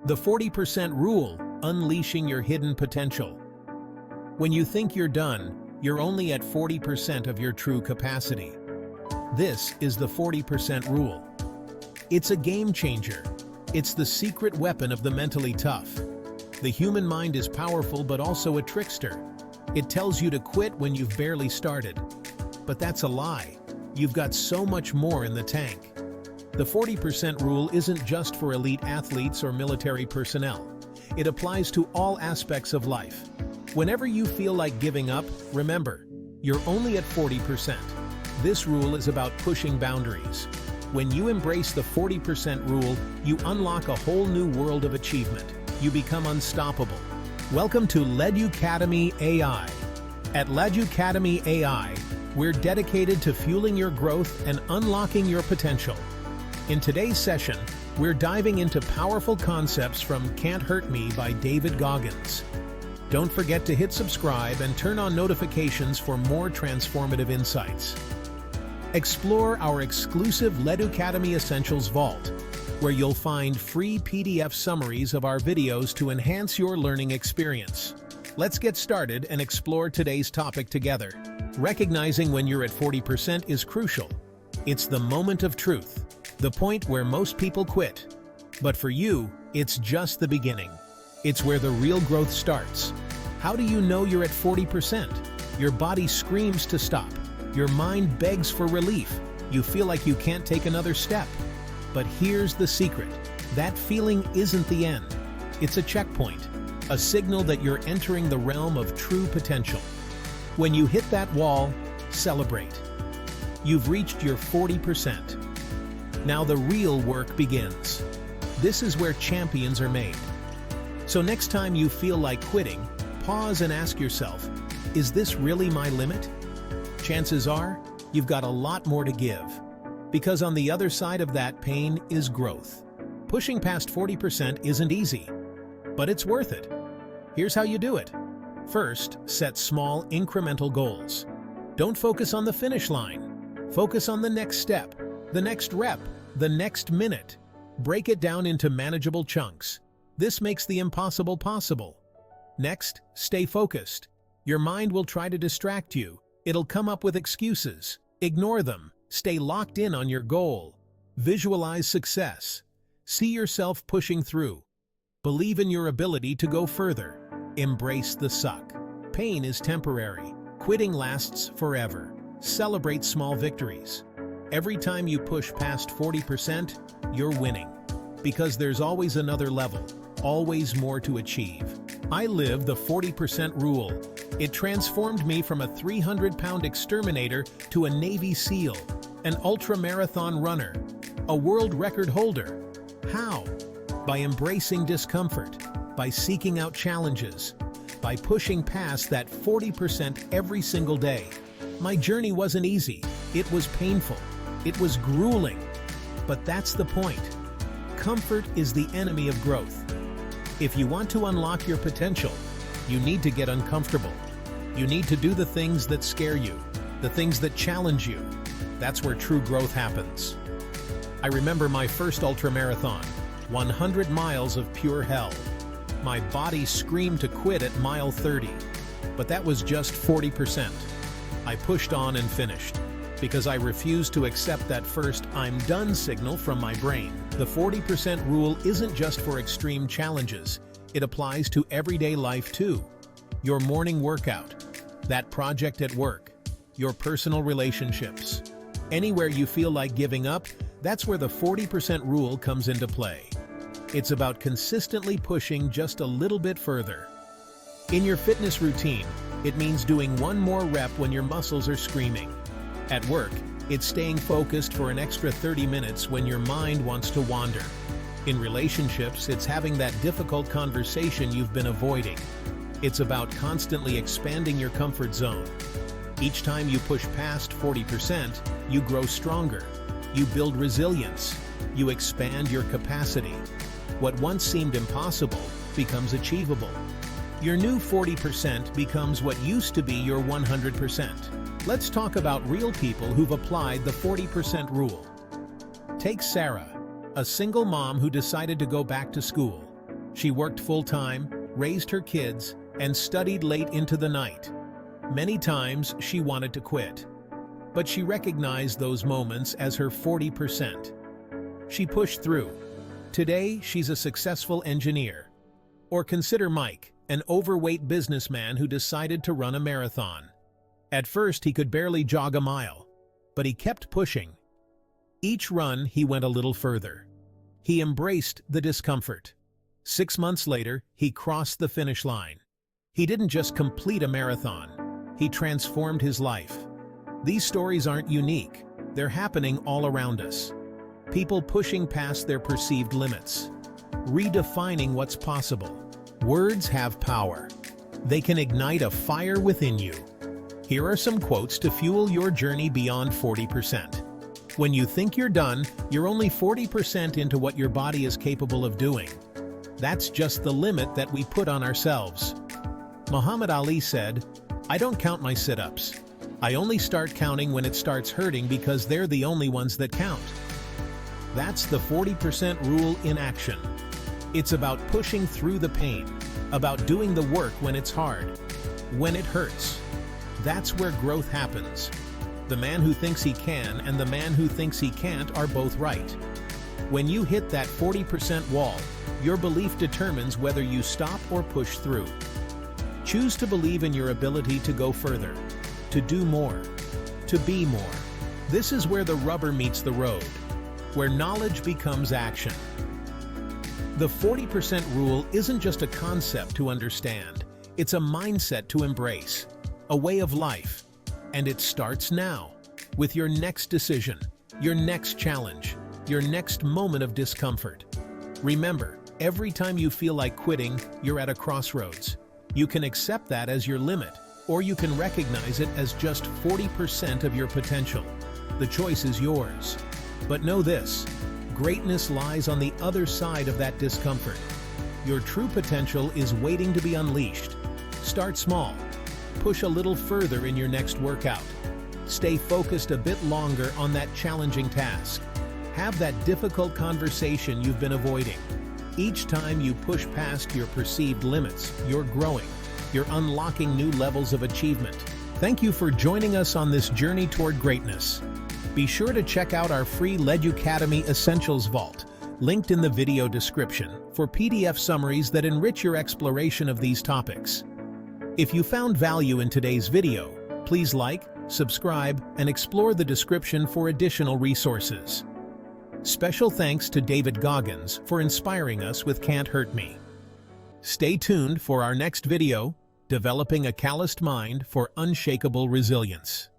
The 40% rule, unleashing your hidden potential. When you think you're done, you're only at 40% of your true capacity. This is the 40% rule. It's a game changer. It's the secret weapon of the mentally tough. The human mind is powerful but also a trickster. It tells you to quit when you've barely started. But that's a lie. You've got so much more in the tank. The 40% rule isn't just for elite athletes or military personnel. It applies to all aspects of life. Whenever you feel like giving up, remember, you're only at 40%. This rule is about pushing boundaries. When you embrace the 40% rule, you unlock a whole new world of achievement. You become unstoppable. Welcome to Leaducademy AI. At Leaducademy AI, we're dedicated to fueling your growth and unlocking your potential. In today's session, we're diving into powerful concepts from Can't Hurt Me by David Goggins. Don't forget to hit subscribe and turn on notifications for more transformative insights. Explore our exclusive Leaducademy Essentials Vault, where you'll find free PDF summaries of our videos to enhance your learning experience. Let's get started and explore today's topic together. Recognizing when you're at 40% is crucial. It's the moment of truth. The point where most people quit. But for you, it's just the beginning. It's where the real growth starts. How do you know you're at 40%? Your body screams to stop. Your mind begs for relief. You feel like you can't take another step. But here's the secret. That feeling isn't the end. It's a checkpoint, a signal that you're entering the realm of true potential. When you hit that wall, celebrate. You've reached your 40%. Now the real work begins. This is where champions are made. So next time you feel like quitting, pause and ask yourself, is this really my limit? Chances are, you've got a lot more to give. Because on the other side of that pain is growth. Pushing past 40% isn't easy, but it's worth it. Here's how you do it. First, set small, incremental goals. Don't focus on the finish line. Focus on the next step, the next rep, the next minute. Break it down into manageable chunks. This makes the impossible possible. Next, stay focused. Your mind will try to distract you. It'll come up with excuses. Ignore them. Stay locked in on your goal. Visualize success. See yourself pushing through. Believe in your ability to go further. Embrace the suck. Pain is temporary. Quitting lasts forever. Celebrate small victories. Every time you push past 40%, you're winning. Because there's always another level, always more to achieve. I live the 40% rule. It transformed me from a 300-pound exterminator to a Navy SEAL, an ultra-marathon runner, a world record holder. How? By embracing discomfort, by seeking out challenges, by pushing past that 40% every single day. My journey wasn't easy. It was painful. It was grueling. But that's the point. Comfort is the enemy of growth. If you want to unlock your potential, you need to get uncomfortable. You need to do the things that scare you, the things that challenge you. That's where true growth happens. I remember my first ultramarathon, 100 miles of pure hell. My body screamed to quit at mile 30, but that was just 40%. I pushed on and finished, because I refused to accept that first "I'm done" signal from my brain. The 40% rule isn't just for extreme challenges. It applies to everyday life too. Your morning workout, that project at work, your personal relationships. Anywhere you feel like giving up, that's where the 40% rule comes into play. It's about consistently pushing just a little bit further. In your fitness routine, it means doing one more rep when your muscles are screaming. At work, it's staying focused for an extra 30 minutes when your mind wants to wander. In relationships, it's having that difficult conversation you've been avoiding. It's about constantly expanding your comfort zone. Each time you push past 40%, you grow stronger. You build resilience. You expand your capacity. What once seemed impossible becomes achievable. Your new 40% becomes what used to be your 100%. Let's talk about real people who've applied the 40% rule. Take Sarah, a single mom who decided to go back to school. She worked full-time, raised her kids, and studied late into the night. Many times she wanted to quit, but she recognized those moments as her 40%. She pushed through. Today, she's a successful engineer. Or consider Mike, an overweight businessman who decided to run a marathon. At first, he could barely jog a mile, but he kept pushing. Each run, he went a little further. He embraced the discomfort. 6 months later, he crossed the finish line. He didn't just complete a marathon, he transformed his life. These stories aren't unique, they're happening all around us. People pushing past their perceived limits, redefining what's possible. Words have power. They can ignite a fire within you. Here are some quotes to fuel your journey beyond 40%. When you think you're done, you're only 40% into what your body is capable of doing. That's just the limit that we put on ourselves. Muhammad Ali said, "I don't count my sit-ups. I only start counting when it starts hurting because they're the only ones that count." That's the 40% rule in action. It's about pushing through the pain, about doing the work when it's hard, when it hurts. That's where growth happens. The man who thinks he can and the man who thinks he can't are both right. When you hit that 40% wall, your belief determines whether you stop or push through. Choose to believe in your ability to go further, to do more, to be more. This is where the rubber meets the road, where knowledge becomes action. The 40% rule isn't just a concept to understand, it's a mindset to embrace, a way of life. And it starts now, with your next decision, your next challenge, your next moment of discomfort. Remember, every time you feel like quitting, you're at a crossroads. You can accept that as your limit, or you can recognize it as just 40% of your potential. The choice is yours. But know this, greatness lies on the other side of that discomfort. Your true potential is waiting to be unleashed. Start small. Push a little further in your next workout. Stay focused a bit longer on that challenging task. Have that difficult conversation you've been avoiding. Each time you push past your perceived limits, you're growing. You're unlocking new levels of achievement. Thank you for joining us on this journey toward greatness. Be sure to check out our free Leaducademy Essentials Vault, linked in the video description, for PDF summaries that enrich your exploration of these topics. If you found value in today's video, please like, subscribe, and explore the description for additional resources. Special thanks to David Goggins for inspiring us with Can't Hurt Me. Stay tuned for our next video, Developing a Calloused Mind for Unshakable Resilience.